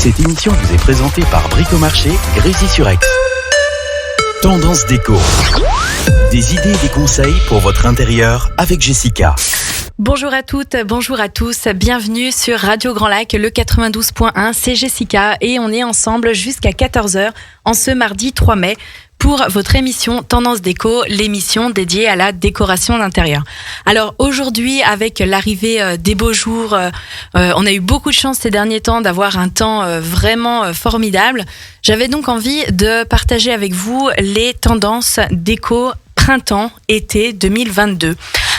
Cette émission vous est présentée par Bricomarché, Grésy-sur-Aix. Tendance déco. Des idées et des conseils pour votre intérieur avec Jessica. Bonjour à toutes, bonjour à tous, bienvenue sur Radio Grand Lac, le 92.1, c'est Jessica et on est ensemble jusqu'à 14h en ce mardi 3 mai pour votre émission Tendance Déco, l'émission dédiée à la décoration d'intérieur. Alors aujourd'hui, avec l'arrivée des beaux jours, on a eu beaucoup de chance ces derniers temps d'avoir un temps vraiment formidable. J'avais donc envie de partager avec vous les tendances déco printemps-été 2022.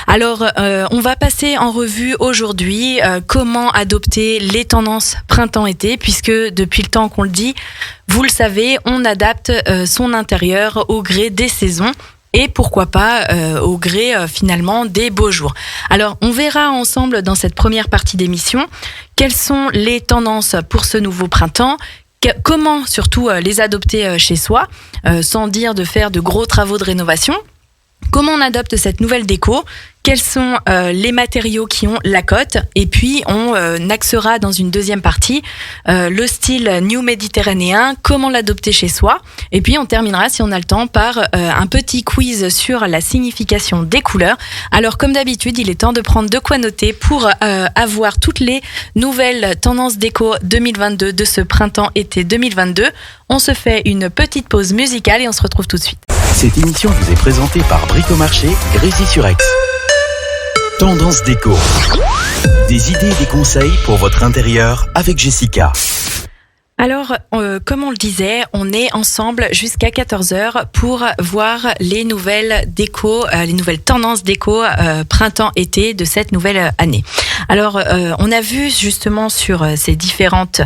Alors, on va passer en revue aujourd'hui comment adopter les tendances printemps-été, puisque depuis le temps qu'on le dit, vous le savez, on adapte son intérieur au gré des saisons. Et pourquoi pas au gré finalement des beaux jours. Alors on verra ensemble dans cette première partie d'émission quelles sont les tendances pour ce nouveau printemps, comment surtout les adopter chez soi, sans dire de faire de gros travaux de rénovation. Comment on adopte cette nouvelle déco, quels sont les matériaux qui ont la cote, et puis on axera dans une deuxième partie le style new méditerranéen, comment l'adopter chez soi, et puis on terminera si on a le temps par un petit quiz sur la signification des couleurs. Alors comme d'habitude, il est temps de prendre de quoi noter pour avoir toutes les nouvelles tendances déco 2022 de ce printemps-été 2022. On se fait une petite pause musicale et on se retrouve tout de suite. Cette émission vous est présentée par Bricomarché, Grésy-sur-Aix. Tendance déco. Des idées et des conseils pour votre intérieur avec Jessica. Alors, comme on le disait, on est ensemble jusqu'à 14h pour voir les nouvelles déco, les nouvelles tendances déco printemps-été de cette nouvelle année. Alors, on a vu justement sur ces différentes,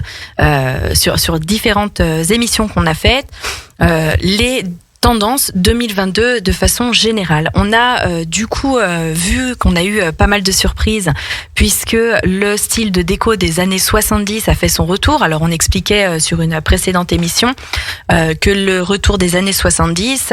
sur différentes émissions qu'on a faites, les tendance 2022 de façon générale. On a du coup vu qu'on a eu pas mal de surprises puisque le style de déco des années 70 a fait son retour. Alors on expliquait sur une précédente émission que le retour des années 70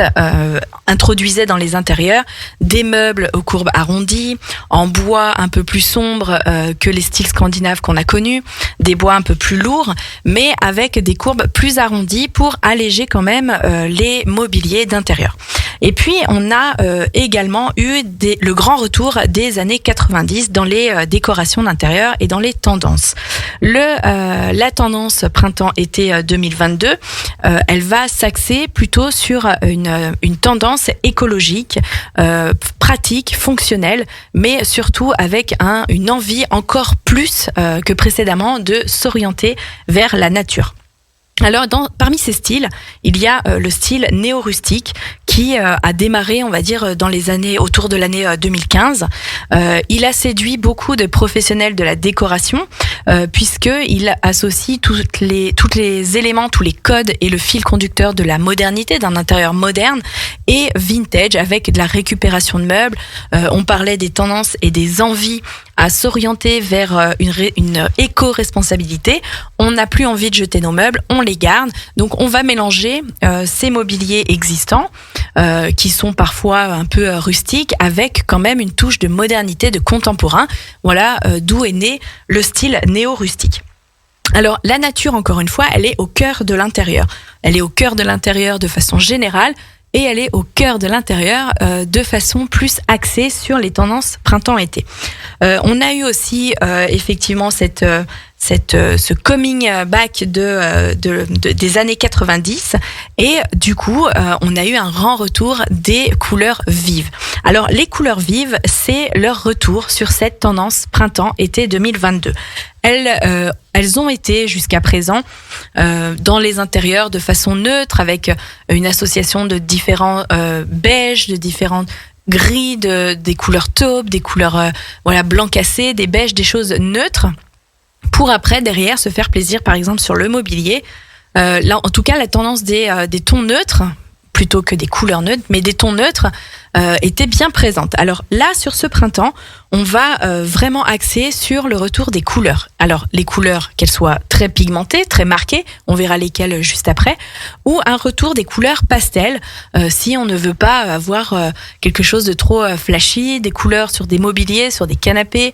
introduisait dans les intérieurs des meubles aux courbes arrondies, en bois un peu plus sombre que les styles scandinaves qu'on a connus, des bois un peu plus lourds, mais avec des courbes plus arrondies pour alléger quand même les mobiliers d'intérieur. Et puis on a également eu le grand retour des années 90 dans les décorations d'intérieur et dans les tendances. La tendance printemps-été 2022, elle va s'axer plutôt sur une tendance écologique, pratique, fonctionnelle, mais surtout avec une envie encore plus que précédemment de s'orienter vers la nature. Alors, parmi ces styles, il y a le style néo-rustique qui a démarré, on va dire, dans les années autour de l'année 2015. Il a séduit beaucoup de professionnels de la décoration puisqu'il associe tous les éléments, tous les codes et le fil conducteur de la modernité, d'un intérieur moderne et vintage avec de la récupération de meubles. On parlait des tendances et des envies à s'orienter vers une éco-responsabilité. On n'a plus envie de jeter nos meubles, on les garde. Donc on va mélanger ces mobiliers existants qui sont parfois un peu rustiques avec quand même une touche de modernité, de contemporain. Voilà d'où est né le style néo-rustique. Alors la nature, encore une fois, elle est au cœur de l'intérieur. Elle est au cœur de l'intérieur de façon générale. Et elle est au cœur de l'intérieur de façon plus axée sur les tendances printemps-été. On a eu aussi effectivement ce coming back des années 90 et du coup on a eu un grand retour des couleurs vives. Alors les couleurs vives, c'est leur retour sur cette tendance printemps-été 2022. Elles ont été jusqu'à présent dans les intérieurs de façon neutre avec une association de différents beiges, de différentes gris, des couleurs taupes, des couleurs blanc cassé, des beiges, des choses neutres pour après derrière se faire plaisir par exemple sur le mobilier. Là, en tout cas, la tendance des tons neutres plutôt que des couleurs neutres, mais des tons neutres était bien présente. Alors là, sur ce printemps, on va vraiment axer sur le retour des couleurs. Alors, les couleurs, qu'elles soient très pigmentées, très marquées, on verra lesquelles juste après, ou un retour des couleurs pastel, si on ne veut pas avoir quelque chose de trop flashy, des couleurs sur des mobiliers, sur des canapés,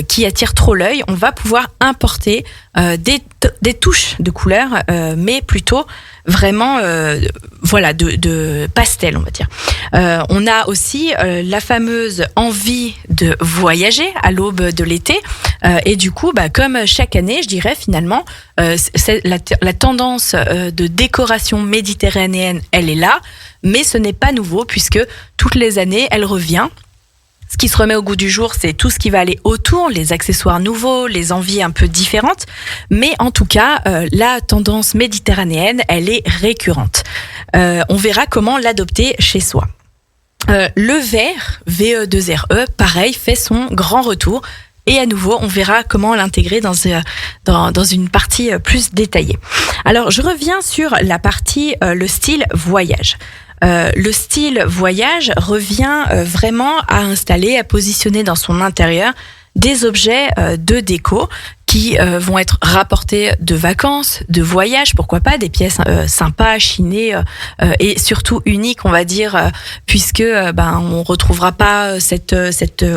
qui attire trop l'œil, on va pouvoir importer des touches de couleurs, mais plutôt vraiment de pastel, on va dire. On a aussi la fameuse envie de voyager à l'aube de l'été, et du coup, comme chaque année, je dirais finalement, c'est la tendance de décoration méditerranéenne, elle est là, mais ce n'est pas nouveau puisque toutes les années, elle revient. Ce qui se remet au goût du jour, c'est tout ce qui va aller autour, les accessoires nouveaux, les envies un peu différentes. Mais en tout cas, la tendance méditerranéenne, elle est récurrente. On verra comment l'adopter chez soi. Le vert, VE2RE, pareil, fait son grand retour. Et à nouveau, on verra comment l'intégrer dans une partie plus détaillée. Alors, je reviens sur la partie, le style voyage. Le style voyage revient vraiment à installer, à positionner dans son intérieur des objets de déco qui vont être rapportés de vacances, de voyages, pourquoi pas, des pièces sympas, chinées et surtout uniques, on va dire, puisque on retrouvera pas cet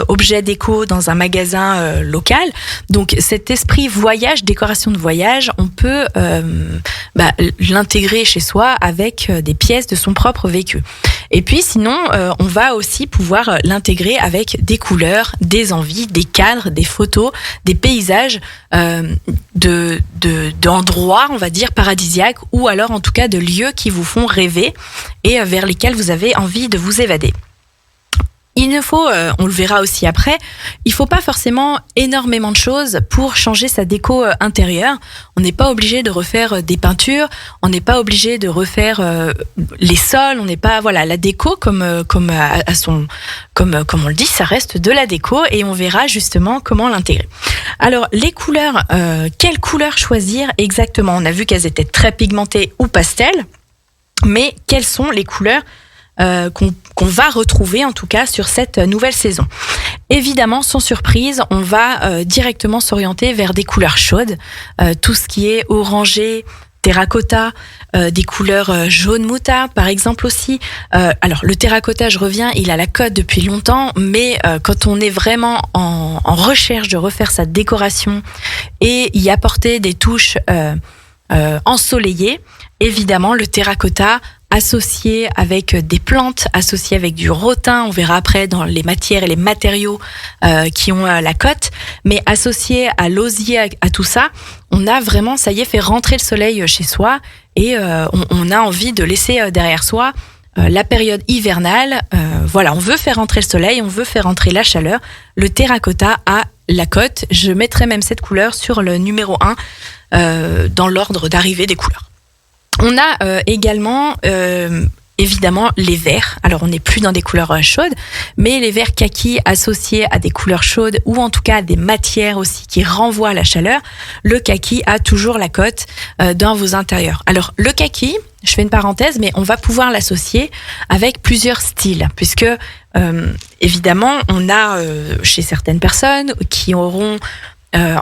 objet déco dans un magasin local. Donc cet esprit voyage, décoration de voyage, on peut l'intégrer chez soi avec des pièces de son propre vécu. Et puis sinon, on va aussi pouvoir l'intégrer avec des couleurs, des envies, des cadres, des photos, des paysages d'endroits, on va dire, paradisiaques, ou alors en tout cas de lieux qui vous font rêver et vers lesquels vous avez envie de vous évader. Il ne faut, on le verra aussi après, il faut pas forcément énormément de choses pour changer sa déco intérieure. On n'est pas obligé de refaire des peintures, on n'est pas obligé de refaire les sols, on n'est pas, la déco comme on le dit, ça reste de la déco et on verra justement comment l'intégrer. Alors les couleurs, quelles couleurs choisir exactement? On a vu qu'elles étaient très pigmentées ou pastel, mais quelles sont les couleurs qu'on va retrouver en tout cas sur cette nouvelle saison. Évidemment, sans surprise, on va directement s'orienter vers des couleurs chaudes, tout ce qui est orangé, terracotta, des couleurs jaune moutarde par exemple aussi. Alors le terracotta, je reviens, il a la cote depuis longtemps, mais quand on est vraiment en recherche de refaire sa décoration et y apporter des touches ensoleillées, évidemment le terracotta associé avec des plantes, associé avec du rotin, on verra après dans les matières et les matériaux qui ont la cote, mais associé à l'osier, à tout ça, on a vraiment, ça y est, fait rentrer le soleil chez soi et on a envie de laisser derrière soi la période hivernale. On veut faire rentrer le soleil, on veut faire rentrer la chaleur. Le terracotta a la cote. Je mettrai même cette couleur sur le numéro 1 dans l'ordre d'arrivée des couleurs. On a également évidemment les verts. Alors on n'est plus dans des couleurs chaudes, mais les verts kaki associés à des couleurs chaudes ou en tout cas à des matières aussi qui renvoient à la chaleur, le kaki a toujours la cote dans vos intérieurs. Alors le kaki, je fais une parenthèse, mais on va pouvoir l'associer avec plusieurs styles, puisque évidemment on a chez certaines personnes qui auront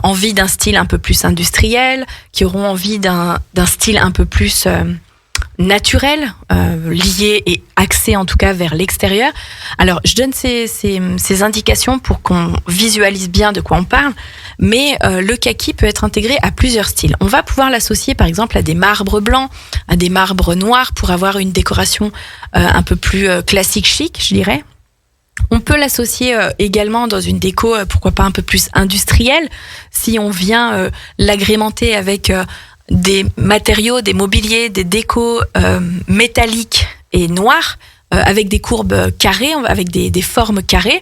envie d'un style un peu plus industriel, qui auront envie d'un style un peu plus naturel, lié et axé en tout cas vers l'extérieur. Alors je donne ces indications pour qu'on visualise bien de quoi on parle, mais le kaki peut être intégré à plusieurs styles. On va pouvoir l'associer par exemple à des marbres blancs, à des marbres noirs pour avoir une décoration un peu plus classique chic, je dirais. On peut l'associer également dans une déco, pourquoi pas un peu plus industrielle, si on vient l'agrémenter avec des matériaux, des mobiliers, des décos métalliques et noirs, avec des courbes carrées, avec des formes carrées.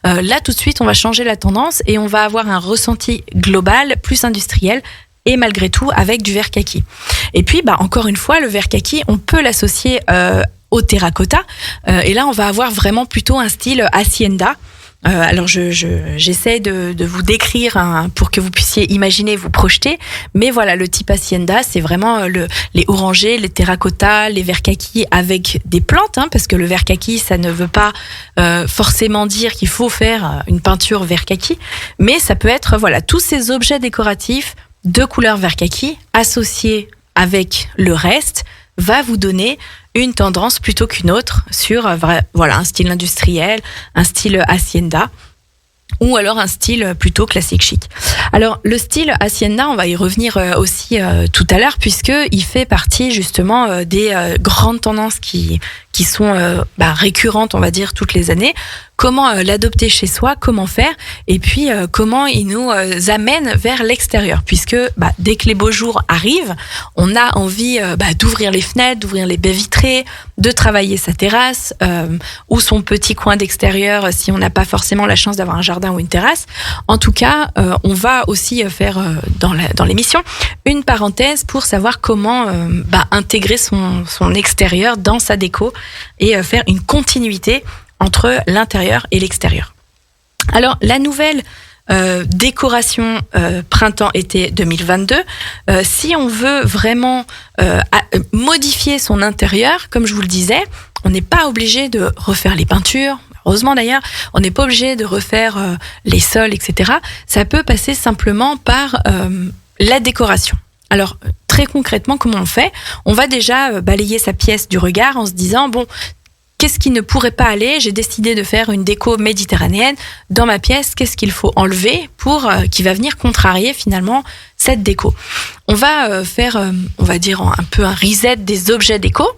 Là, tout de suite, on va changer la tendance et on va avoir un ressenti global plus industriel et malgré tout avec du vert kaki. Et puis, encore une fois, le vert kaki, on peut l'associer au terracotta. Et là, on va avoir vraiment plutôt un style hacienda. Alors, j'essaie de vous décrire pour que vous puissiez imaginer, vous projeter. Mais voilà, le type hacienda, c'est vraiment les orangés, les terracottas, les verts kaki avec des plantes, parce que le vert kaki, ça ne veut pas forcément dire qu'il faut faire une peinture vert kaki. Mais ça peut être, tous ces objets décoratifs de couleur vert kaki associés avec le reste va vous donner une tendance plutôt qu'une autre sur un style industriel, un style hacienda ou alors un style plutôt classique chic. Alors le style Hacienda, on va y revenir aussi tout à l'heure, puisque il fait partie justement des grandes tendances qui sont récurrentes, on va dire, toutes les années. Comment l'adopter chez soi, comment faire, et puis comment il nous amène vers l'extérieur, puisque dès que les beaux jours arrivent, on a envie d'ouvrir les fenêtres, d'ouvrir les baies vitrées, de travailler sa terrasse ou son petit coin d'extérieur si on n'a pas forcément la chance d'avoir un jardin ou une terrasse. En tout cas, on va aussi faire dans l'émission une parenthèse pour savoir comment intégrer son extérieur dans sa déco et faire une continuité entre l'intérieur et l'extérieur. Alors, la nouvelle décoration printemps-été 2022, si on veut vraiment modifier son intérieur, comme je vous le disais, on n'est pas obligé de refaire les peintures. Heureusement d'ailleurs, on n'est pas obligé de refaire les sols, etc. Ça peut passer simplement par la décoration. Alors, très concrètement, comment on fait ? On va déjà balayer sa pièce du regard en se disant, qu'est-ce qui ne pourrait pas aller ? J'ai décidé de faire une déco méditerranéenne dans ma pièce. Qu'est-ce qu'il faut enlever pour qui va venir contrarier finalement cette déco ? On va faire, on va dire, un peu un reset des objets déco.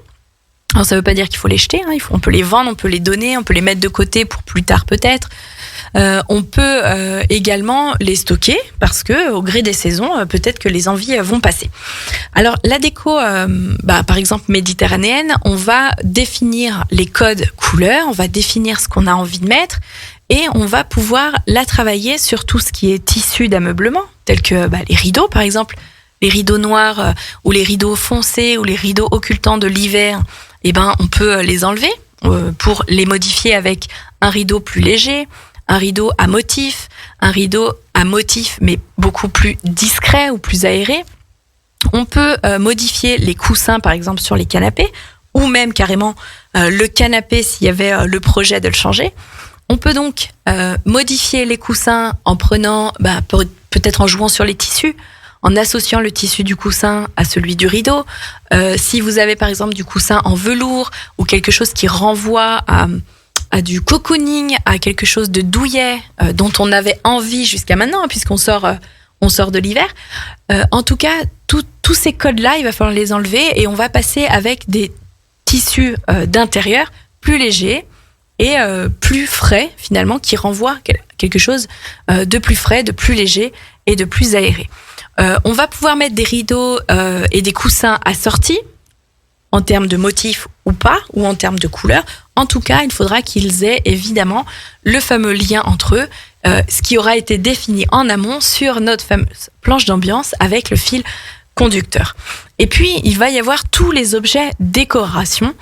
Alors, ça ne veut pas dire qu'il faut les jeter. On peut les vendre, on peut les donner, on peut les mettre de côté pour plus tard peut-être. On peut également les stocker parce que au gré des saisons, peut-être que les envies vont passer. Alors la déco, par exemple méditerranéenne, on va définir les codes couleurs, on va définir ce qu'on a envie de mettre et on va pouvoir la travailler sur tout ce qui est tissu d'ameublement, tel que les rideaux par exemple, les rideaux noirs ou les rideaux foncés ou les rideaux occultants de l'hiver. On peut les enlever pour les modifier avec un rideau plus léger, un rideau à motif mais beaucoup plus discret ou plus aéré. On peut modifier les coussins par exemple sur les canapés ou même carrément le canapé s'il y avait le projet de le changer. On peut donc modifier les coussins en prenant, peut-être en jouant sur les tissus, en associant le tissu du coussin à celui du rideau. Si vous avez par exemple du coussin en velours ou quelque chose qui renvoie à du cocooning, à quelque chose de douillet dont on avait envie jusqu'à maintenant, puisqu'on sort de l'hiver. En tout cas, tous ces codes-là, il va falloir les enlever et on va passer avec des tissus d'intérieur plus légers et plus frais, finalement, qui renvoient quelque chose de plus frais, de plus léger et de plus aéré. On va pouvoir mettre des rideaux et des coussins assortis, en termes de motifs ou pas, ou en termes de couleurs. En tout cas, il faudra qu'ils aient évidemment le fameux lien entre eux, ce qui aura été défini en amont sur notre fameuse planche d'ambiance avec le fil conducteur. Et puis, il va y avoir tous les objets décoration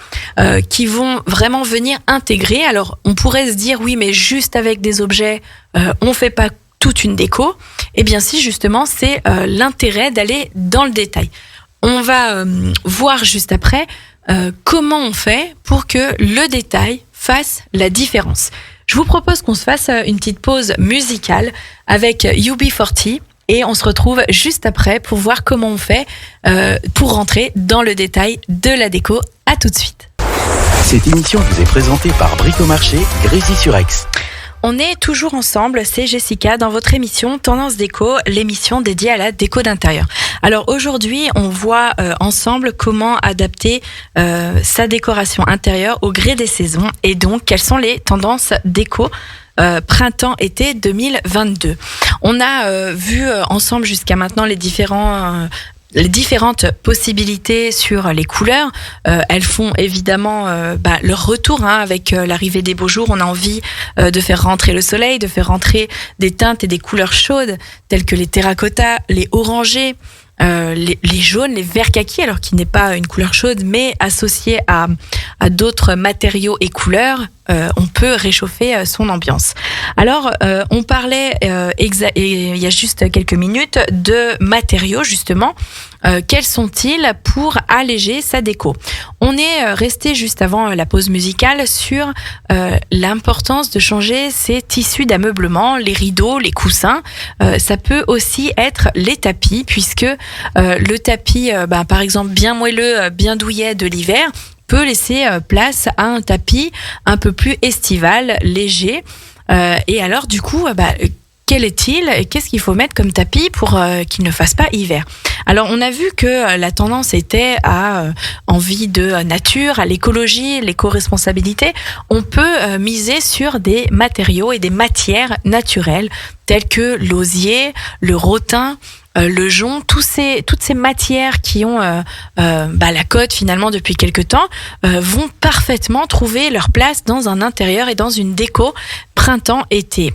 qui vont vraiment venir intégrer. Alors, on pourrait se dire, oui, mais juste avec des objets, on fait pas toute une déco. Eh bien si, justement, c'est l'intérêt d'aller dans le détail. On va voir juste après comment on fait pour que le détail fasse la différence. Je vous propose qu'on se fasse une petite pause musicale avec UB40 et on se retrouve juste après pour voir comment on fait pour rentrer dans le détail de la déco. À tout de suite. Cette émission vous est présentée par Bricomarché, Grésy-sur-Aix. On est toujours ensemble, c'est Jessica dans votre émission Tendance Déco, l'émission dédiée à la déco d'intérieur. Alors aujourd'hui, on voit ensemble comment adapter sa décoration intérieure au gré des saisons et donc quelles sont les tendances déco printemps-été 2022. On a vu ensemble jusqu'à maintenant les différentes possibilités sur les couleurs. Elles font évidemment leur retour avec l'arrivée des beaux jours. On a envie de faire rentrer le soleil, de faire rentrer des teintes et des couleurs chaudes telles que les terracottas, les orangés, les jaunes, les verts kaki, alors qui n'est pas une couleur chaude, mais associé à d'autres matériaux et couleurs, on peut réchauffer son ambiance. Alors, on parlait il y a juste quelques minutes de matériaux, justement. Quels sont-ils pour alléger sa déco ? On est resté juste avant la pause musicale sur l'importance de changer ses tissus d'ameublement, les rideaux, les coussins. Ça peut aussi être les tapis, puisque le tapis, par exemple, bien moelleux, bien douillet de l'hiver, peut laisser place à un tapis un peu plus estival, léger. Et alors, du coup, quel est-il et qu'est-ce qu'il faut mettre comme tapis pour qu'il ne fasse pas hiver? Alors, on a vu que la tendance était à envie de nature, à l'écologie, l'éco-responsabilité. On peut miser sur des matériaux et des matières naturelles telles que l'osier, le rotin, le jonc, toutes ces matières qui ont la cote finalement depuis quelque temps vont parfaitement trouver leur place dans un intérieur et dans une déco printemps-été.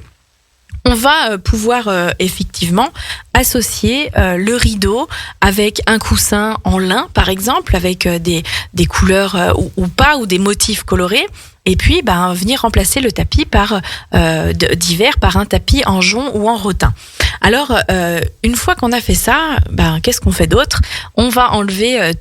On va pouvoir effectivement associer le rideau avec un coussin en lin, par exemple, avec des couleurs ou pas, ou des motifs colorés. Et puis, venir remplacer le tapis d'hiver par un tapis en jonc ou en rotin. Alors, une fois qu'on a fait ça, qu'est-ce qu'on fait d'autre? On va enlever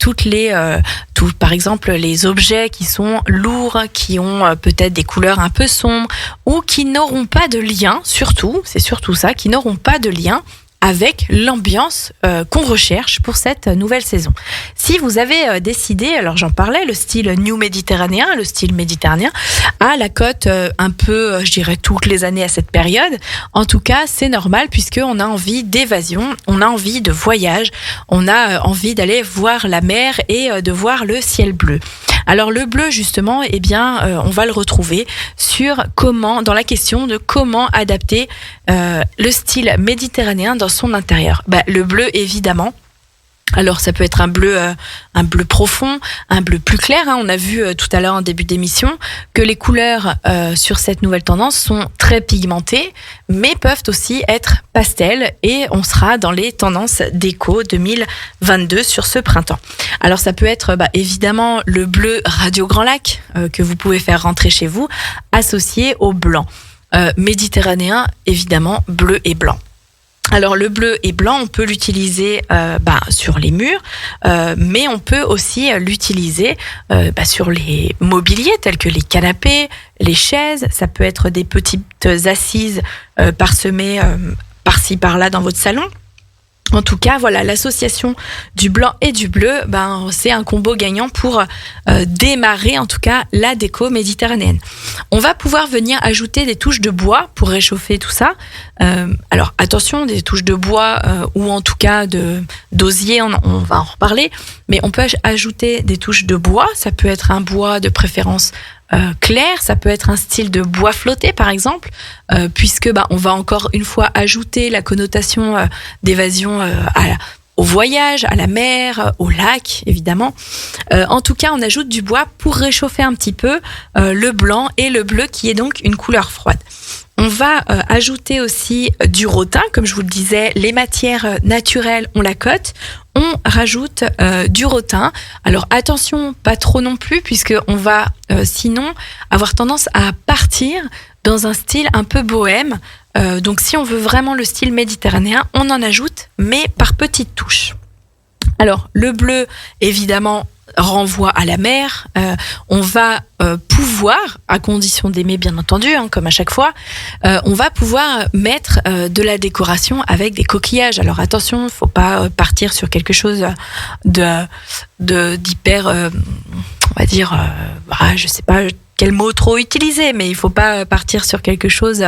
par exemple, les objets qui sont lourds, qui ont peut-être des couleurs un peu sombres, ou qui n'auront pas de lien, c'est surtout ça, qui n'auront pas de lien avec l'ambiance qu'on recherche pour cette nouvelle saison. Si vous avez décidé, alors j'en parlais, le style New Méditerranéen, le style méditerranéen, a la cote un peu, je dirais, toutes les années à cette période. En tout cas, c'est normal puisqu'on a envie d'évasion, on a envie de voyage, on a envie d'aller voir la mer et de voir le ciel bleu. Alors le bleu justement, on va le retrouver dans la question de comment adapter le style méditerranéen dans son intérieur. Le bleu évidemment. Alors ça peut être un bleu profond, un bleu plus clair. On a vu tout à l'heure en début d'émission que les couleurs sur cette nouvelle tendance sont très pigmentées, mais peuvent aussi être pastel. Et on sera dans les tendances déco 2022 sur ce printemps. Alors ça peut être évidemment le bleu Radio Grand Lac que vous pouvez faire rentrer chez vous, associé au blanc. Méditerranéen, évidemment, bleu et blanc. Alors le bleu et blanc, on peut l'utiliser sur les murs, mais on peut aussi l'utiliser sur les mobiliers tels que les canapés, les chaises. Ça peut être des petites assises parsemées par-ci par-là dans votre salon. En tout cas, voilà, l'association du blanc et du bleu, c'est un combo gagnant pour démarrer, en tout cas, la déco méditerranéenne. On va pouvoir venir ajouter des touches de bois pour réchauffer tout ça. Alors, attention, des touches de bois ou en tout cas d'osier, on va en reparler. Mais on peut ajouter des touches de bois. Ça peut être un bois de préférence clair, ça peut être un style de bois flotté par exemple, puisque on va encore une fois ajouter la connotation d'évasion au voyage, à la mer, au lac évidemment. En tout cas, on ajoute du bois pour réchauffer un petit peu le blanc et le bleu qui est donc une couleur froide. On va ajouter aussi du rotin, comme je vous le disais, les matières naturelles ont la cote. On rajoute du rotin. Alors attention, pas trop non plus, puisqu'on va sinon avoir tendance à partir dans un style un peu bohème. Donc si on veut vraiment le style méditerranéen, on en ajoute, mais par petites touches. Alors le bleu, évidemment, renvoie à la mer. On va pouvoir, à condition d'aimer bien entendu, comme à chaque fois, on va pouvoir mettre de la décoration avec des coquillages. Alors attention, il ne faut pas partir sur quelque chose d'hyper, on va dire, je ne sais pas quel mot trop utiliser, mais il ne faut pas partir sur quelque chose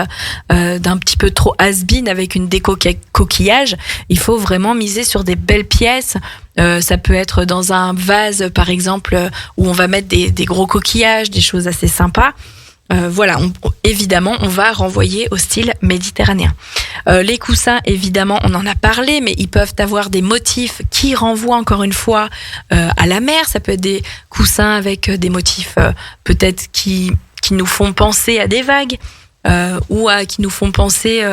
d'un petit peu trop has-been avec une déco coquillage. Il faut vraiment miser sur des belles pièces. Ça peut être dans un vase, par exemple, où on va mettre des gros coquillages, des choses assez sympas. Voilà, évidemment, on va renvoyer au style méditerranéen. Les coussins, évidemment, on en a parlé, mais ils peuvent avoir des motifs qui renvoient encore une fois à la mer. Ça peut être des coussins avec des motifs peut-être qui nous font penser à des vagues ou qui nous font penser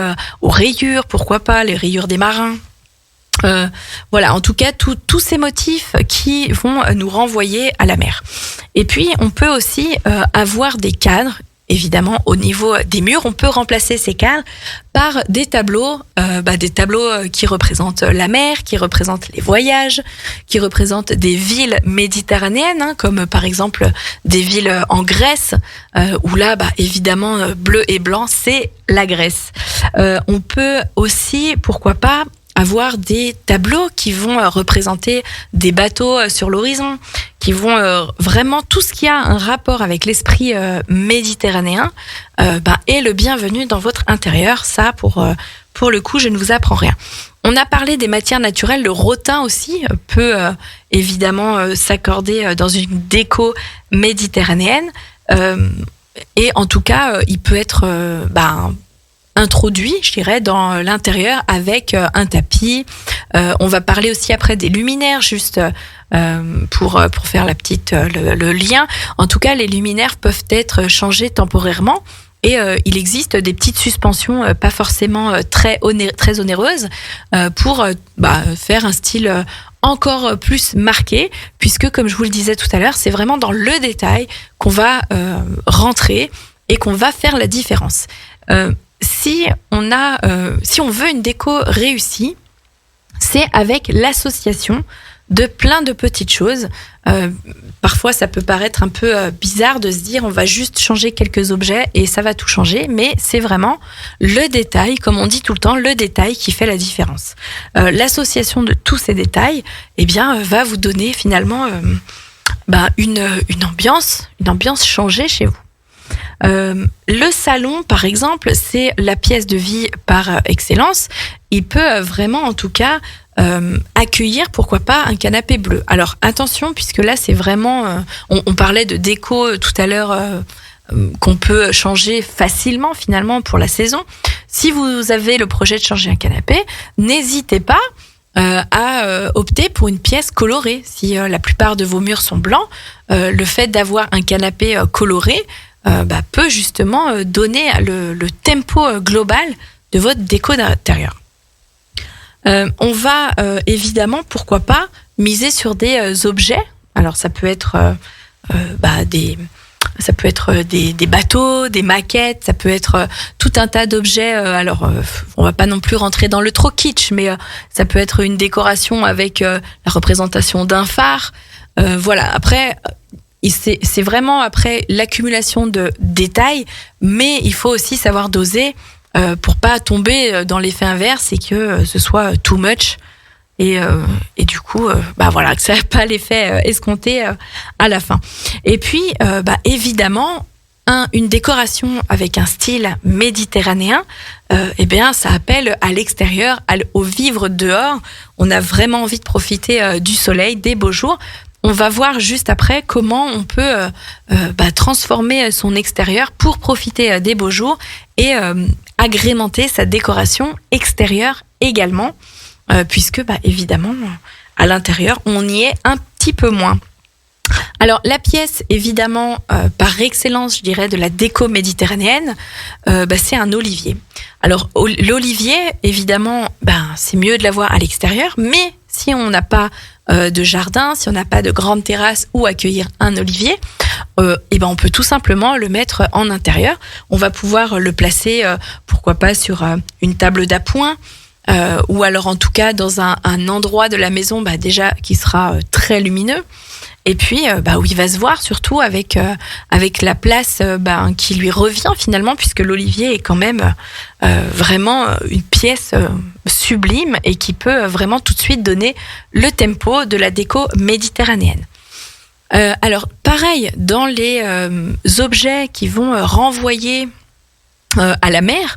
aux rayures, pourquoi pas, les rayures des marins. Voilà, en tout cas, tous ces motifs qui vont nous renvoyer à la mer. Et puis, on peut aussi avoir des cadres. Évidemment, au niveau des murs, on peut remplacer ces cadres par des tableaux qui représentent la mer, qui représentent les voyages, qui représentent des villes méditerranéennes, comme par exemple des villes en Grèce, où là, évidemment, bleu et blanc, c'est la Grèce. On peut aussi, pourquoi pas, avoir des tableaux qui vont représenter des bateaux sur l'horizon, qui vont vraiment tout ce qui a un rapport avec l'esprit méditerranéen est le bienvenu dans votre intérieur. Ça, pour le coup, je ne vous apprends rien. On a parlé des matières naturelles. Le rotin aussi peut évidemment s'accorder dans une déco méditerranéenne. Et en tout cas, il peut être introduit, je dirais, dans l'intérieur avec un tapis. On va parler aussi après des luminaires, juste pour faire le lien. En tout cas, les luminaires peuvent être changés temporairement. Et il existe des petites suspensions pas forcément très onéreuses pour faire un style encore plus marqué, puisque comme je vous le disais tout à l'heure, c'est vraiment dans le détail qu'on va rentrer et qu'on va faire la différence. Si on veut une déco réussie, c'est avec l'association de plein de petites choses. Parfois, ça peut paraître un peu bizarre de se dire on va juste changer quelques objets et ça va tout changer, mais c'est vraiment le détail, comme on dit tout le temps, le détail qui fait la différence. L'association de tous ces détails, va vous donner finalement une ambiance changée chez vous. Le salon, par exemple, c'est la pièce de vie par excellence. Il peut vraiment, en tout cas, accueillir, pourquoi pas, un canapé bleu. Alors attention, puisque là c'est vraiment, on parlait de déco tout à l'heure, qu'on peut changer facilement finalement pour la saison. Si vous avez le projet de changer un canapé, n'hésitez pas à opter pour une pièce colorée. Si la plupart de vos murs sont blancs, le fait d'avoir un canapé coloré peut justement donner le tempo global de votre déco d'intérieur. On va évidemment, pourquoi pas, miser sur des objets. Alors ça peut être des bateaux, des maquettes, ça peut être tout un tas d'objets. On va pas non plus rentrer dans le trop kitsch, mais ça peut être une décoration avec la représentation d'un phare. Voilà. Après, c'est vraiment après l'accumulation de détails, mais il faut aussi savoir doser. Pour pas tomber dans l'effet inverse et que ce soit too much et du coup que ça n'a pas l'effet escompté à la fin. Et puis évidemment une décoration avec un style méditerranéen, ça appelle à l'extérieur, au vivre dehors. On a vraiment envie de profiter du soleil, des beaux jours. On va voir juste après comment on peut transformer son extérieur pour profiter des beaux jours et agrémenter sa décoration extérieure également, puisque évidemment, à l'intérieur, on y est un petit peu moins. Alors, la pièce, évidemment, par excellence, je dirais, de la déco méditerranéenne, c'est un olivier. Alors, l'olivier, évidemment, c'est mieux de l'avoir à l'extérieur, mais si on n'a pas de jardin, si on n'a pas de grande terrasse où accueillir un olivier, on peut tout simplement le mettre en intérieur. On va pouvoir le placer, pourquoi pas, sur une table d'appoint, ou alors en tout cas dans un endroit de la maison déjà qui sera très lumineux. Et puis où il va se voir surtout avec la place qui lui revient finalement, puisque l'olivier est quand même vraiment une pièce sublime et qui peut vraiment tout de suite donner le tempo de la déco méditerranéenne. Alors pareil, dans les objets qui vont renvoyer à la mer,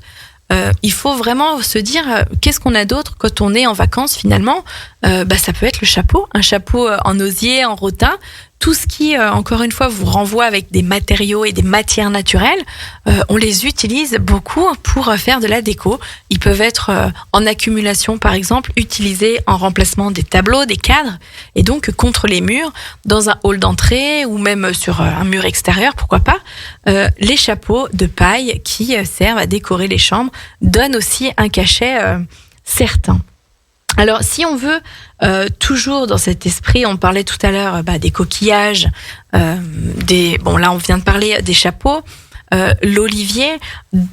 il faut vraiment se dire qu'est-ce qu'on a d'autre quand on est en vacances finalement. Ça peut être le chapeau, un chapeau en osier, en rotin, tout ce qui encore une fois vous renvoie avec des matériaux et des matières naturelles. On les utilise beaucoup pour faire de la déco. Ils peuvent être en accumulation par exemple, utilisés en remplacement des tableaux, des cadres, et donc contre les murs, dans un hall d'entrée ou même sur un mur extérieur, pourquoi pas. Les chapeaux de paille qui servent à décorer les chambres donnent aussi un cachet certain. Alors, si on veut toujours dans cet esprit, on parlait tout à l'heure des coquillages, là on vient de parler des chapeaux, l'olivier,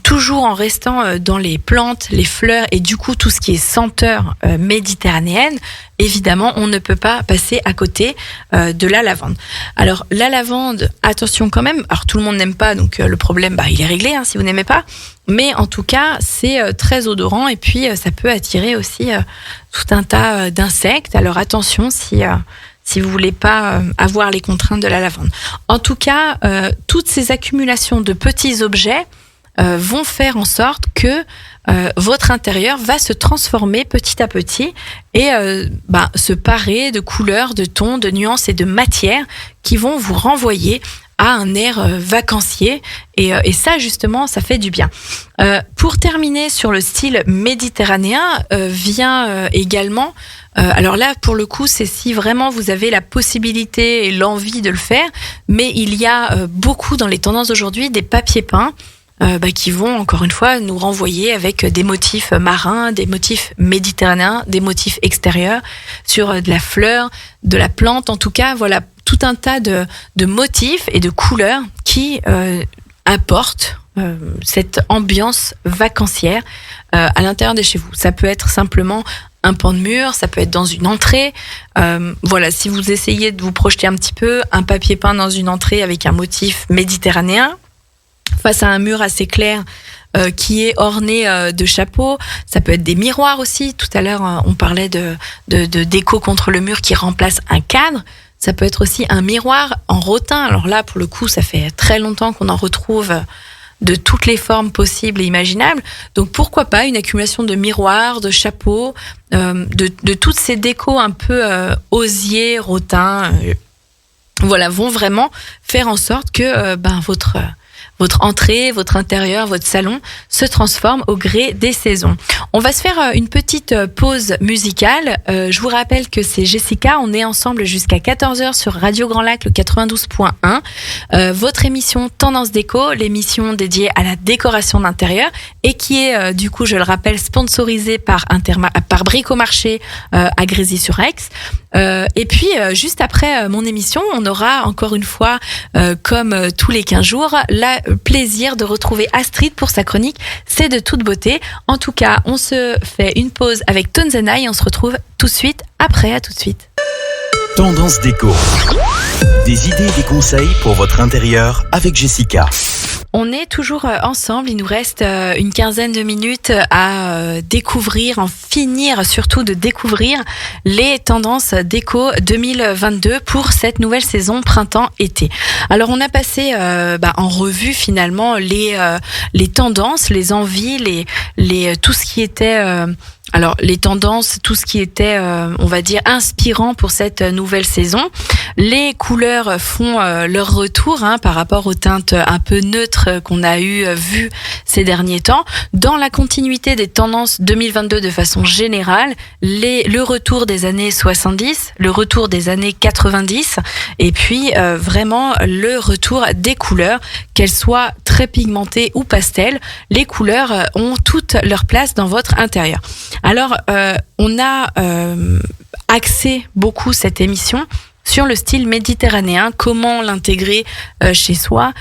toujours en restant dans les plantes, les fleurs et du coup tout ce qui est senteur méditerranéenne, évidemment on ne peut pas passer à côté de la lavande. Alors la lavande, attention quand même, alors tout le monde n'aime pas, donc le problème il est réglé si vous n'aimez pas, mais en tout cas c'est très odorant et puis ça peut attirer aussi tout un tas d'insectes. Alors attention si si vous voulez pas avoir les contraintes de la lavande. En tout cas, toutes ces accumulations de petits objets vont faire en sorte que votre intérieur va se transformer petit à petit et se parer de couleurs, de tons, de nuances et de matières qui vont vous renvoyer à un air vacancier et ça justement ça fait du bien. Pour terminer sur le style méditerranéen vient également alors là pour le coup c'est si vraiment vous avez la possibilité et l'envie de le faire, mais il y a beaucoup dans les tendances d'aujourd'hui des papiers peints qui vont encore une fois nous renvoyer avec des motifs marins, des motifs méditerranéens, des motifs extérieurs sur de la fleur, de la plante, en tout cas voilà tout un tas de motifs et de couleurs qui apportent cette ambiance vacancière à l'intérieur de chez vous. Ça peut être simplement un pan de mur, ça peut être dans une entrée. Voilà, si vous essayez de vous projeter un petit peu, un papier peint dans une entrée avec un motif méditerranéen, face à un mur assez clair qui est orné de chapeaux. Ça peut être des miroirs aussi. Tout à l'heure, on parlait de déco contre le mur qui remplace un cadre. Ça peut être aussi un miroir en rotin. Alors là, pour le coup, ça fait très longtemps qu'on en retrouve de toutes les formes possibles et imaginables. Donc pourquoi pas une accumulation de miroirs, de chapeaux, de toutes ces décos un peu osier, rotin. Voilà, vont vraiment faire en sorte que votre entrée, votre intérieur, votre salon se transforme au gré des saisons. On va se faire une petite pause musicale. Je vous rappelle que c'est Jessica. On est ensemble jusqu'à 14h sur Radio Grand Lac, le 92.1. Votre émission Tendance Déco, l'émission dédiée à la décoration d'intérieur et qui est, du coup, je le rappelle, sponsorisée par Bricomarché à Grésy-sur-Aix. Et puis, juste après mon émission, on aura encore une fois, comme tous les 15 jours, le plaisir de retrouver Astrid pour sa chronique C'est de toute beauté. En tout cas, on se fait une pause avec Tones and I et on se retrouve tout de suite après. À tout de suite. Tendance déco. Des idées et des conseils pour votre intérieur avec Jessica. On est toujours ensemble, il nous reste une quinzaine de minutes à découvrir, en finir surtout de découvrir les tendances déco 2022 pour cette nouvelle saison printemps-été. Alors on a passé en revue finalement les tendances, les envies, tout ce qui était... les tendances, tout ce qui était, on va dire, inspirant pour cette nouvelle saison. Les couleurs font leur retour par rapport aux teintes un peu neutres qu'on a vues ces derniers temps. Dans la continuité des tendances 2022 de façon générale, le retour des années 70, le retour des années 90, et puis vraiment le retour des couleurs, qu'elles soient très pigmentées ou pastel. Les couleurs ont toute leur place dans votre intérieur. Alors, on a axé beaucoup cette émission sur le style méditerranéen, comment l'intégrer chez soi,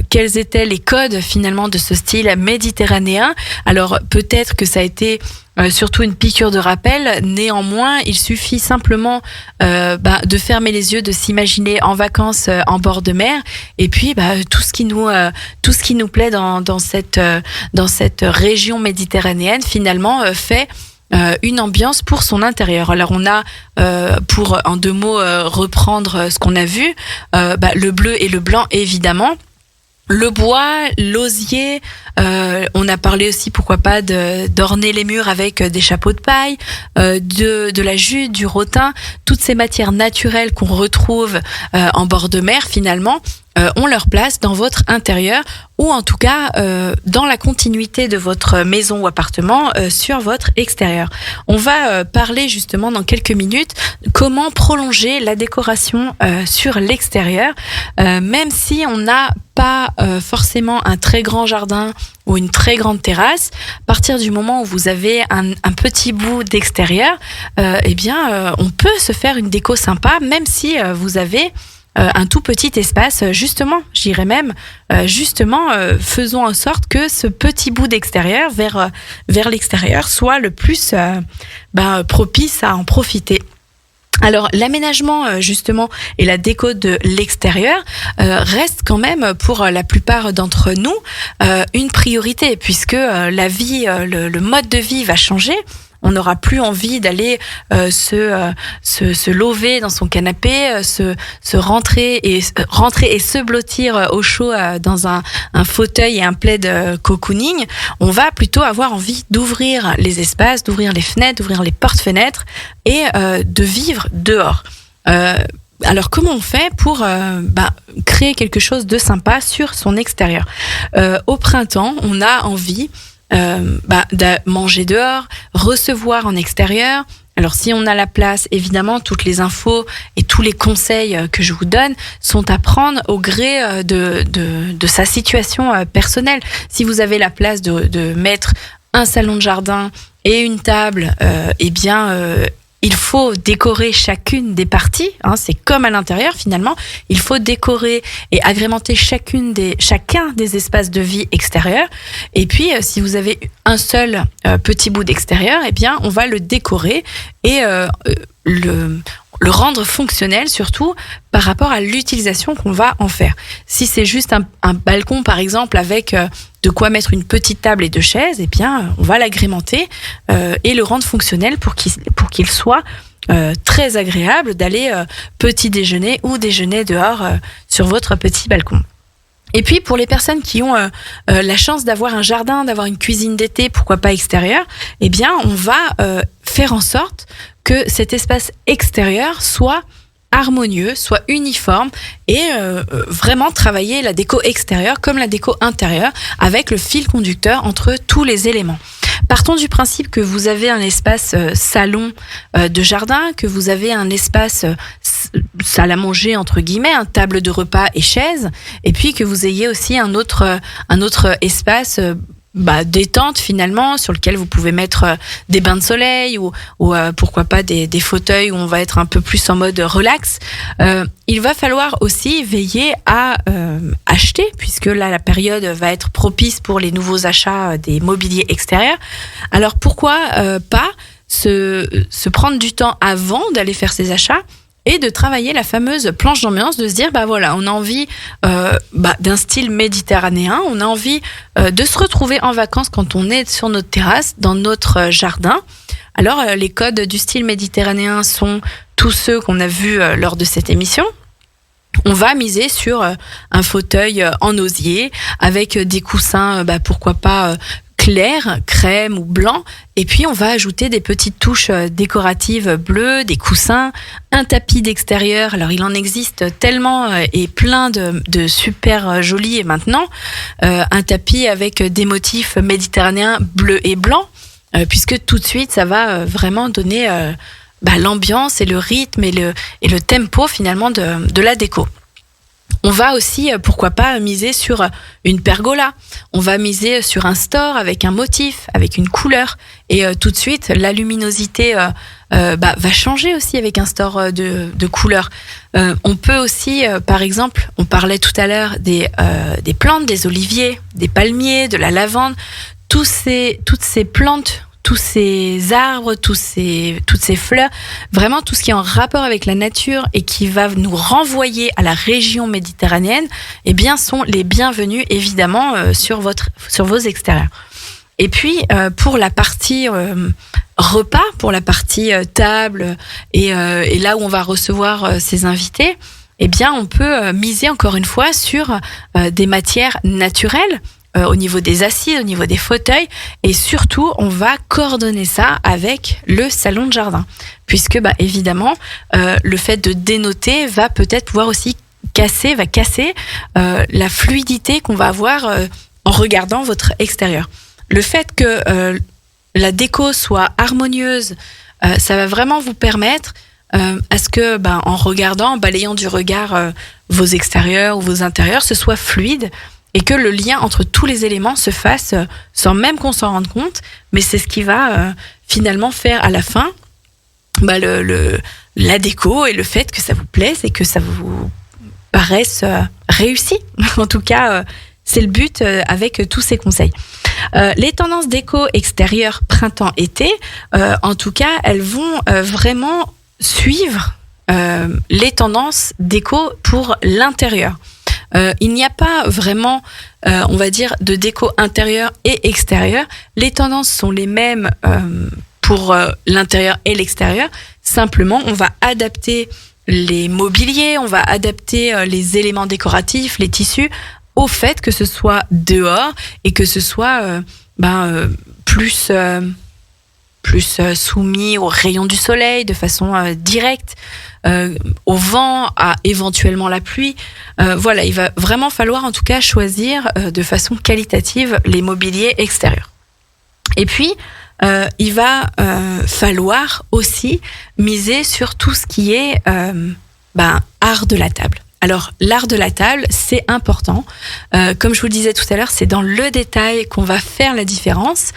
quels étaient les codes finalement de ce style méditerranéen. Alors, peut-être que ça a été surtout une piqûre de rappel, néanmoins, il suffit simplement de fermer les yeux, de s'imaginer en vacances en bord de mer, et puis tout ce qui nous plaît dans cette région méditerranéenne finalement fait une ambiance pour son intérieur. Alors on a, pour en deux mots reprendre ce qu'on a vu, le bleu et le blanc évidemment, le bois, l'osier, on a parlé aussi pourquoi pas d'orner les murs avec des chapeaux de paille, de la jute, du rotin, toutes ces matières naturelles qu'on retrouve en bord de mer finalement, ont leur place dans votre intérieur ou en tout cas dans la continuité de votre maison ou appartement sur votre extérieur. On va parler justement dans quelques minutes comment prolonger la décoration sur l'extérieur, même si on n'a pas forcément un très grand jardin ou une très grande terrasse. À partir du moment où vous avez un petit bout d'extérieur, on peut se faire une déco sympa, même si vous avez un tout petit espace, justement, j'irais même, faisons en sorte que ce petit bout d'extérieur vers l'extérieur soit le plus propice à en profiter. Alors l'aménagement justement et la déco de l'extérieur reste quand même pour la plupart d'entre nous une priorité puisque la vie, le mode de vie va changer. On n'aura plus envie d'aller se lever dans son canapé, se rentrer et se blottir au chaud dans un fauteuil et un plaid cocooning. On va plutôt avoir envie d'ouvrir les espaces, d'ouvrir les fenêtres, d'ouvrir les portes-fenêtres et de vivre dehors. Alors comment on fait pour créer quelque chose de sympa sur son extérieur? Au printemps, on a envie de manger dehors, recevoir en extérieur. Alors si on a la place, évidemment, toutes les infos et tous les conseils que je vous donne sont à prendre au gré de sa situation personnelle. Si vous avez la place de mettre un salon de jardin et une table, il faut décorer chacune des parties, c'est comme à l'intérieur finalement, il faut décorer et agrémenter chacun des espaces de vie extérieurs. Et puis si vous avez un seul petit bout d'extérieur, on va le décorer et le rendre fonctionnel surtout par rapport à l'utilisation qu'on va en faire. Si c'est juste un balcon par exemple avec de quoi mettre une petite table et deux chaises, on va l'agrémenter et le rendre fonctionnel pour qu'il soit très agréable d'aller petit déjeuner ou déjeuner dehors sur votre petit balcon. Et puis pour les personnes qui ont la chance d'avoir un jardin, d'avoir une cuisine d'été, pourquoi pas extérieure, on va faire en sorte que cet espace extérieur soit harmonieux, soit uniforme et vraiment travailler la déco extérieure comme la déco intérieure avec le fil conducteur entre tous les éléments. Partons du principe que vous avez un espace salon de jardin, que vous avez un espace salle à manger entre guillemets, une table de repas et chaise, et puis que vous ayez aussi un autre espace détente finalement, sur lequel vous pouvez mettre des bains de soleil ou pourquoi pas des fauteuils où on va être un peu plus en mode relax. Il va falloir aussi veiller à acheter, puisque là la période va être propice pour les nouveaux achats des mobiliers extérieurs. Alors pourquoi pas se prendre du temps avant d'aller faire ces achats et de travailler la fameuse planche d'ambiance, de se dire on a envie d'un style méditerranéen, on a envie de se retrouver en vacances quand on est sur notre terrasse, dans notre jardin. Alors les codes du style méditerranéen sont tous ceux qu'on a vus lors de cette émission. On va miser sur un fauteuil en osier avec des coussins, pourquoi pas clair, crème ou blanc, et puis on va ajouter des petites touches décoratives bleues, des coussins, un tapis d'extérieur. Alors il en existe tellement et plein de super jolis maintenant, un tapis avec des motifs méditerranéens bleu et blanc, puisque tout de suite ça va vraiment donner l'ambiance et le rythme et le tempo finalement de la déco. On va aussi, pourquoi pas, miser sur une pergola. On va miser sur un store avec un motif, avec une couleur. Et tout de suite, la luminosité va changer aussi avec un store de couleurs. On peut aussi, par exemple, on parlait tout à l'heure des plantes, des oliviers, des palmiers, de la lavande. Toutes ces plantes, tous ces arbres, toutes ces fleurs, vraiment tout ce qui est en rapport avec la nature et qui va nous renvoyer à la région méditerranéenne, sont les bienvenus évidemment sur vos extérieurs. Et puis pour la partie repas, pour la partie table et là où on va recevoir ses invités, on peut miser encore une fois sur des matières naturelles. Au niveau des assises, au niveau des fauteuils, et surtout on va coordonner ça avec le salon de jardin, puisque évidemment le fait de dénoter va peut-être pouvoir aussi casser la fluidité qu'on va avoir en regardant votre extérieur. Le fait que la déco soit harmonieuse, ça va vraiment vous permettre à ce que en regardant, en balayant du regard vos extérieurs ou vos intérieurs, ce soit fluide et que le lien entre tous les éléments se fasse sans même qu'on s'en rende compte, mais c'est ce qui va finalement faire à la fin la déco et le fait que ça vous plaise et que ça vous paraisse réussi. En tout cas, c'est le but avec tous ces conseils. Les tendances déco extérieures printemps-été, en tout cas, elles vont vraiment suivre les tendances déco pour l'intérieur. Il n'y a pas vraiment, on va dire, de déco intérieure et extérieure. Les tendances sont les mêmes pour l'intérieur et l'extérieur. Simplement, on va adapter les mobiliers, on va adapter les éléments décoratifs, les tissus, au fait que ce soit dehors et que ce soit plus soumis aux rayons du soleil de façon directe, au vent, à éventuellement la pluie. Voilà, il va vraiment falloir en tout cas choisir de façon qualitative les mobiliers extérieurs. Et puis, il va falloir aussi miser sur tout ce qui est art de la table. Alors, l'art de la table, c'est important. Comme je vous le disais tout à l'heure, c'est dans le détail qu'on va faire la différence.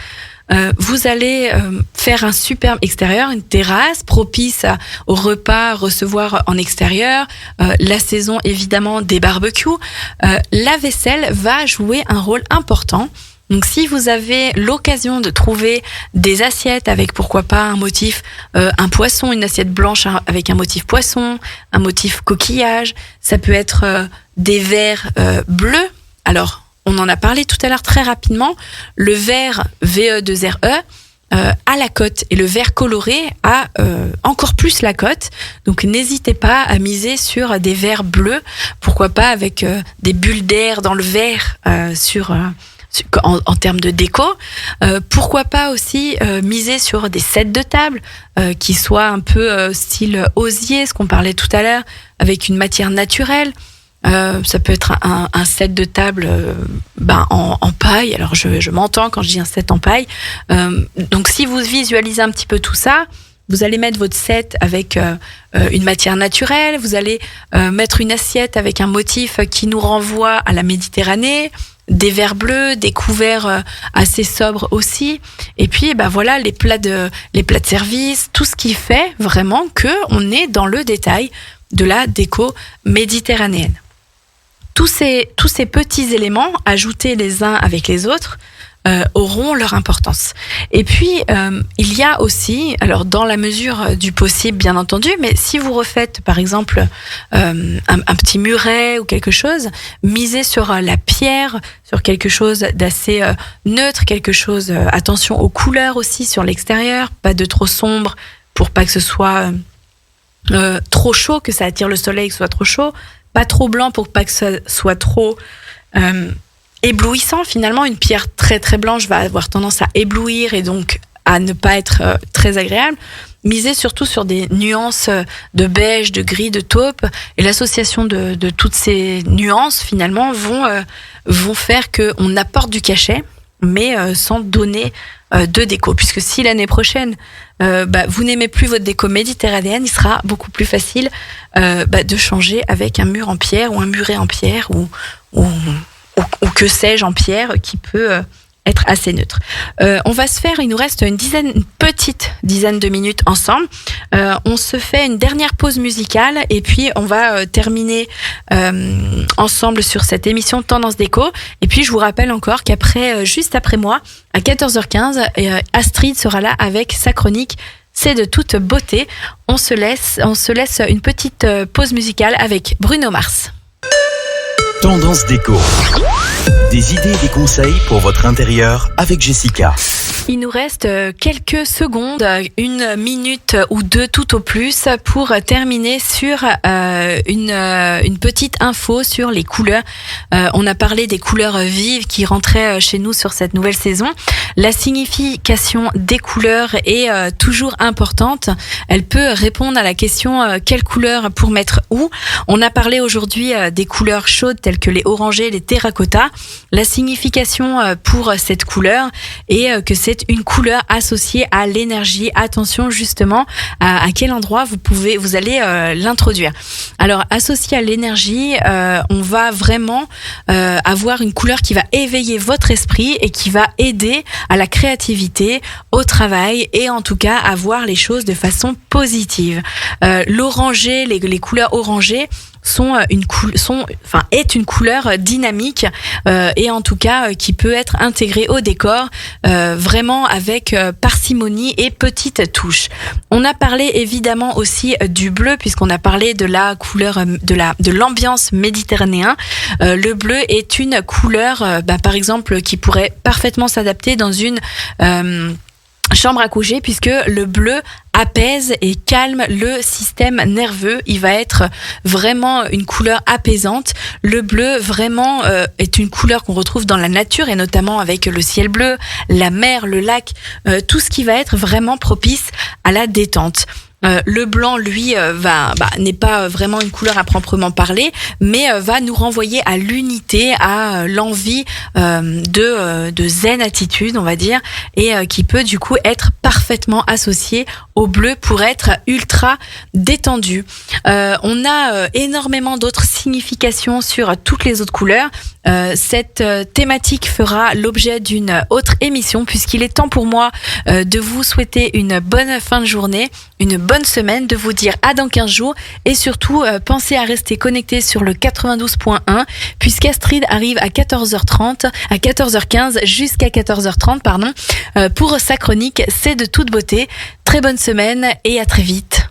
Vous allez faire un superbe extérieur, une terrasse propice au repas, recevoir en extérieur, la saison évidemment des barbecues. La vaisselle va jouer un rôle important. Donc si vous avez l'occasion de trouver des assiettes avec pourquoi pas un motif, un poisson, une assiette blanche avec un motif poisson, un motif coquillage, ça peut être des verres bleus. Alors, on en a parlé tout à l'heure très rapidement, le verre VE2RE a la cote et le verre coloré a encore plus la cote. Donc n'hésitez pas à miser sur des verres bleus, pourquoi pas avec des bulles d'air dans le verre en termes de déco. Pourquoi pas aussi miser sur des sets de table qui soient un peu style osier, ce qu'on parlait tout à l'heure, avec une matière naturelle. Ça peut être un set de table en paille. Alors je m'entends quand je dis un set en paille. Donc si vous visualisez un petit peu tout ça, vous allez mettre votre set avec une matière naturelle, vous allez mettre une assiette avec un motif qui nous renvoie à la Méditerranée, des verres bleus, des couverts assez sobres aussi, et puis voilà les plats de service, tout ce qui fait vraiment que on est dans le détail de la déco méditerranéenne. Tous ces petits éléments, ajoutés les uns avec les autres, auront leur importance. Et puis, il y a aussi, alors dans la mesure du possible, bien entendu, mais si vous refaites, par exemple, un petit muret ou quelque chose, misez sur la pierre, sur quelque chose d'assez neutre, quelque chose, attention aux couleurs aussi sur l'extérieur, pas de trop sombre pour pas que ce soit trop chaud, que ça attire le soleil, que ce soit trop chaud, pas trop blanc pour pas que ça soit trop éblouissant. Finalement, une pierre très très blanche va avoir tendance à éblouir et donc à ne pas être très agréable. Misez surtout sur des nuances de beige, de gris, de taupe, et l'association de toutes ces nuances finalement vont faire qu'on apporte du cachet, mais sans donner de déco. Puisque si l'année prochaine vous n'aimez plus votre déco méditerranéenne, il sera beaucoup plus facile de changer avec un mur en pierre ou un muret en pierre ou que sais-je en pierre qui peut être assez neutre. On va se faire, il nous reste une petite dizaine de minutes ensemble. On se fait une dernière pause musicale et puis on va terminer ensemble sur cette émission Tendance Déco. Et puis je vous rappelle encore qu'après, juste après moi, à 14h15, Astrid sera là avec sa chronique C'est de toute beauté. On se laisse une petite pause musicale avec Bruno Mars. Tendance Déco. Des idées et des conseils pour votre intérieur avec Jessica. Il nous reste quelques secondes, une minute ou deux tout au plus, pour terminer sur une petite info sur les couleurs. On a parlé des couleurs vives qui rentraient chez nous sur cette nouvelle saison. La signification des couleurs est toujours importante. Elle peut répondre à la question quelle couleur pour mettre où. On a parlé aujourd'hui des couleurs chaudes telles que les orangés, les terracottas. La signification pour cette couleur est que c'est une couleur associée à l'énergie. Attention justement à quel endroit vous allez l'introduire. Alors associé à l'énergie, on va vraiment avoir une couleur qui va éveiller votre esprit et qui va aider à la créativité, au travail et en tout cas à voir les choses de façon positive. L'orangé, les couleurs orangées est une couleur dynamique et en tout cas qui peut être intégrée au décor vraiment avec parcimonie et petites touches. On a parlé évidemment aussi du bleu puisqu'on a parlé de la couleur de l'ambiance méditerranéenne. Le bleu est une couleur par exemple qui pourrait parfaitement s'adapter dans une chambre à coucher, puisque le bleu apaise et calme le système nerveux. Il va être vraiment une couleur apaisante. Le bleu vraiment est une couleur qu'on retrouve dans la nature, et notamment avec le ciel bleu, la mer, le lac, tout ce qui va être vraiment propice à la détente. Le blanc, lui, n'est pas vraiment une couleur à proprement parler, mais va nous renvoyer à l'unité, à l'envie de zen attitude, on va dire, et qui peut du coup être parfaitement associé au bleu pour être ultra détendu. On a énormément d'autres significations sur toutes les autres couleurs. Cette thématique fera l'objet d'une autre émission, puisqu'il est temps pour moi de vous souhaiter une bonne fin de journée, une bonne semaine, de vous dire à dans 15 jours, et surtout pensez à rester connecté sur le 92.1, puisqu'Astrid arrive à 14h15 jusqu'à 14h30 pour sa chronique C'est de toute beauté. Très bonne semaine et à très vite.